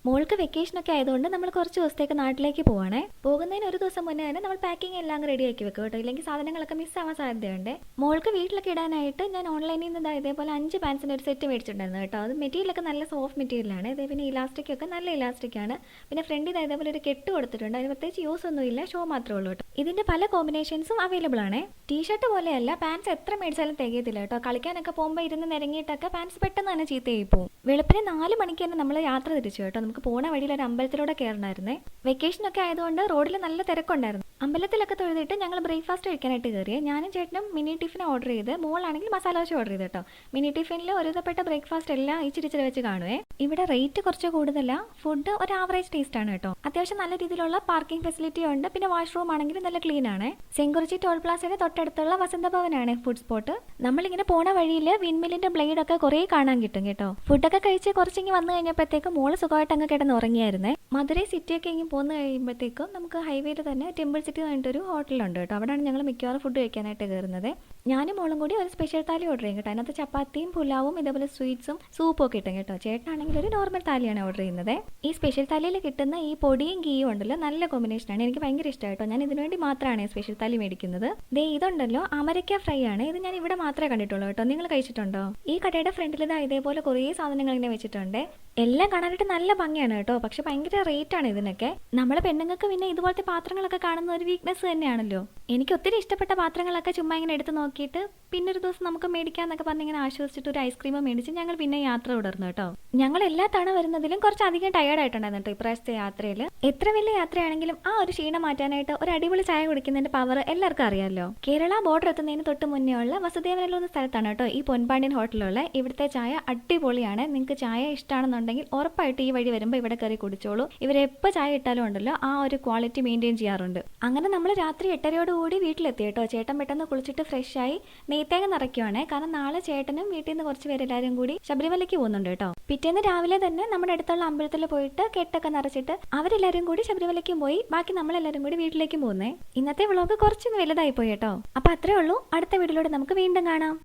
മോൾക്ക് വെക്കേഷനൊക്കെ ആയതുകൊണ്ട് നമ്മൾ കുറച്ച് ദിവസത്തേക്ക് നാട്ടിലേക്ക് പോവാണേ. പോകുന്നതിന് ഒരു ദിവസം മുന്നേ തന്നെ നമ്മൾ പാക്കിംഗ് എല്ലാം റെഡി ആക്കി വെക്കും കേട്ടോ, ഇല്ലെങ്കിൽ സാധനങ്ങളൊക്കെ മിസ്സാവാൻ സാധ്യതയുണ്ട്. മോൾക്ക് വീട്ടിലൊക്കെ ഇടാനായിട്ട് ഞാൻ ഓൺലൈനിൽ നിന്ന് ഇതേപോലെ 5 പാൻസിൻ്റെ ഒരു സെറ്റ് മേടിച്ചിട്ടുണ്ടായിരുന്നു കേട്ടോ. അത് മെറ്റീരിയലൊക്കെ നല്ല സോഫ്റ്റ് മെറ്റീരിയലാണ്. ഇതേ പിന്നെ ഇലാസ്റ്റിക് ഒക്കെ നല്ല ഇലാസ്റ്റിക് ആണ്. പിന്നെ ഫ്രണ്ടിൽ ഇതേപോലെ ഒരു കെട്ട് കൊടുത്തിട്ടുണ്ട്. അതിന് പ്രത്യേകിച്ച് യൂസ് ഒന്നുമില്ല, ഷോ മാത്രമേ ഉള്ളൂ കേട്ടോ. ഇതിന്റെ പല കോമ്പിനേഷൻസും അവൈലബിൾ ആണ്. ടീഷർട്ട് പോലെയല്ല, പാൻസ് എത്ര മേടിച്ചാലും തികയത്തില്ല കേട്ടോ. കളിക്കാനൊക്കെ പോകുമ്പോൾ ഇരുന്ന് നിരങ്ങിയിട്ടൊക്കെ പാൻസ് പെട്ടെന്ന് തന്നെ ചീത്തയായി പോകും. വെളുപ്പിന് 4 മണിക്ക് തന്നെ നമ്മൾ യാത്ര തിരിച്ചു കേട്ടോ. നമുക്ക് പോണ വഴിയിൽ ഒരു അമ്പലത്തിലൂടെ കയറണമായിരുന്നേ. വെക്കേഷനൊക്കെ ആയതുകൊണ്ട് റോഡിൽ നല്ല തിരക്കുണ്ടായിരുന്നു. അമ്പലത്തിലൊക്കെ തൊഴുതിട്ട് ഞങ്ങൾ ബ്രേക്ക്ഫാസ്റ്റ് കഴിക്കാനായിട്ട് കയറിയേ. ഞാനും ചേട്ടനും മിനി ടിഫിൻ ഓർഡർ ചെയ്ത്, മോളാണെങ്കിൽ മസാല ദോശ ഓർഡർ ചെയ്ത് കേട്ടോ. മിനി ടിഫിനിൽ ഒരുവിധപ്പെട്ട ബ്രേക്ക്ഫാസ്റ്റ് എല്ലാം ഇച്ചിരി വെച്ച് കാണുവേ. ഇവിടെ റേറ്റ് കുറച്ച് കൂടുതല, ഫുഡ് ഒരു ആവറേജ് ടേസ്റ്റ് ആണ് കേട്ടോ. അത്യാവശ്യം നല്ല രീതിയിലുള്ള പാർക്കിംഗ് ഫെസിലിറ്റി ഉണ്ട്. പിന്നെ വാഷ്റൂം ആണെങ്കിൽ നല്ല ക്ലീൻ ആണ്. സെങ്കുറിച്ചി ടോൾ പ്ലാസയുടെ തൊട്ടടുത്തുള്ള വസന്തഭവനാണ് ഫുഡ് സ്പോട്ട്. നമ്മളിങ്ങനെ പോണ വഴിയിൽ വിൻമില്ലിന്റെ ബ്ലേഡ് ഒക്കെ കുറെ കാണാൻ കിട്ടും കേട്ടോ. ഫുഡൊക്കെ കഴിച്ച് കുറച്ചിങ്ങി വന്നു കഴിഞ്ഞപ്പോഴത്തേക്കും മോള് സുഖമായിട്ട് അങ്ങ് കിടന്ന് ഉറങ്ങിയായിരുന്നേ. മധുരൈ സിറ്റിയൊക്കെ ഇങ്ങനെ പോന്നു കഴിയുമ്പോഴത്തേക്കും നമുക്ക് ഹൈവേയിൽ തന്നെ ടെമ്പിൾ സിറ്റി പറഞ്ഞിട്ടൊരു ഹോട്ടലുണ്ട് കേട്ടോ. അവിടെയാണ് ഞങ്ങൾ മിക്കവാറും ഫുഡ് കഴിക്കാനായിട്ട് കയറുന്നത്. ഞാനും മോളും കൂടി ഒരു സ്പെഷ്യൽ താലി ഓർഡർ ചെയ്യും കേട്ടോ. അതിനകത്ത് ചപ്പാത്തിയും പുലാവും ഇതേപോലെ സ്വീറ്റ്സും സൂപ്പും ഒക്കെ കിട്ടും കേട്ടോ. ചേട്ടനാണെങ്കിൽ ഒരു നോർമൽ താലിയാണ് ഓർഡർ ചെയ്യുന്നത്. ഈ സ്പെഷ്യൽ താലിയിൽ കിട്ടുന്ന ഈ പൊടിയും ഗീയും ഉണ്ടല്ലോ, നല്ല കോമ്പിനേഷനാണ്. എനിക്ക് ഭയങ്കര ഇഷ്ടമാണ് കേട്ടോ. ഞാൻ ഇതിനു വേണ്ടി മാത്രമാണ് സ്പെഷ്യൽ താലി മേടിക്കുന്നത്. ഇതുണ്ടല്ലോ അമരക്ക ഫ്രൈ ആണ്. ഇത് ഞാൻ ഇവിടെ മാത്രമേ കണ്ടിട്ടുള്ളൂ കേട്ടോ. നിങ്ങൾ കഴിച്ചിട്ടുണ്ടോ? ഈ കടയുടെ ഫ്രണ്ടിൽ ഇതേപോലെ കുറേ സാധനങ്ങൾ ഇങ്ങനെ വെച്ചിട്ടുണ്ട്. എല്ലാം കാണാനായിട്ട് നല്ല ഭംഗിയാണ് കേട്ടോ. പക്ഷെ ഭയങ്കര റേറ്റ് ആണ് ഇതിനൊക്കെ. നമ്മളെ പെണ്ണുങ്ങൾക്ക് പിന്നെ ഇതുപോലത്തെ പാത്രങ്ങളൊക്കെ കാണുന്ന ഒരു വീക്ക്നെസ് തന്നെയാണല്ലോ. എനിക്ക് ഒത്തിരി ഇഷ്ടപ്പെട്ട പാത്രങ്ങളൊക്കെ ചുമ്മാ ഇങ്ങനെ എടുത്ത് നോക്കിയിട്ട് പിന്നെ ഒരു ദിവസം നമുക്ക് മേടിക്കാന്നൊക്കെ പറഞ്ഞ് ഇങ്ങനെ ആശ്വസിച്ചിട്ട് ഒരു ഐസ്ക്രീം മേടിച്ച് ഞങ്ങൾ പിന്നെ യാത്ര തുടർന്നു കേട്ടോ. ഞങ്ങൾ എല്ലാ തവണ വരുന്നതിലും കുറച്ചധികം ടയേർഡ് ആയിട്ടുണ്ടായിരുന്നു കേട്ടോ ഇപ്രാവശ്യത്തെ യാത്രയിൽ. എത്ര വലിയ യാത്രയാണെങ്കിലും ആ ഒരു ക്ഷീണം മാറ്റാനായിട്ട് ഒരു അടിപൊളി ചായ കുടിക്കുന്നതിന്റെ പവർ എല്ലാവർക്കും അറിയാമല്ലോ. കേരള ബോർഡർ എത്തുന്നതിന് തൊട്ട് മുന്നേ ഉള്ള വസുദേവനിലുള്ള സ്ഥലത്താണ് കേട്ടോ ഈ പൊൻപാണ്ഡ്യൻ ഹോട്ടലുള്ള. ഇവിടുത്തെ ചായ അടിപൊളിയാണ്. നിങ്ങൾക്ക് ചായ ഇഷ്ടമാണെന്നുണ്ടെങ്കിൽ ഉറപ്പായിട്ട് ഈ വഴി വരുമ്പോൾ ഇവിടെ കയറി കുടിച്ചോളൂ. ഇവരെപ്പോൾ ചായ ഇട്ടാലും ഉണ്ടല്ലോ ആ ഒരു ക്വാളിറ്റി മെയിൻറ്റെയിൻ ചെയ്യാറുണ്ട്. അങ്ങനെ നമ്മൾ രാത്രി 8:30 വീട്ടിലെത്തി കേട്ടോ. ചേട്ടൻ പെട്ടെന്ന് കുളിച്ചിട്ട് ഫ്രഷ് ആയി നെയ്ത്തേങ്ങ നിറയ്ക്കുവാണേ. കാരണം നാളെ ചേട്ടനും വീട്ടിൽ നിന്ന് കുറച്ച് പേരെല്ലാവരും കൂടി ശബരിമലയ്ക്ക് പോകുന്നുണ്ട് കേട്ടോ. പിറ്റേന്ന് രാവിലെ തന്നെ നമ്മുടെ അടുത്തുള്ള അമ്പലത്തിൽ പോയിട്ട് കെട്ടൊക്കെ നിറച്ചിട്ട് അവരെല്ലാവരും കൂടി ശബരിമലയ്ക്കും പോയി. ബാക്കി നമ്മളെല്ലാവരും കൂടി വീട്ടിലേക്കും പോകുന്നേ. ഇന്നത്തെ വ്ളോഗ് കുറച്ചൊന്ന് വലുതായി പോയി കേട്ടോ. അപ്പൊ അത്രേ ഉള്ളൂ. അടുത്ത വീഡിയോയിലൂടെ നമുക്ക് വീണ്ടും കാണാം.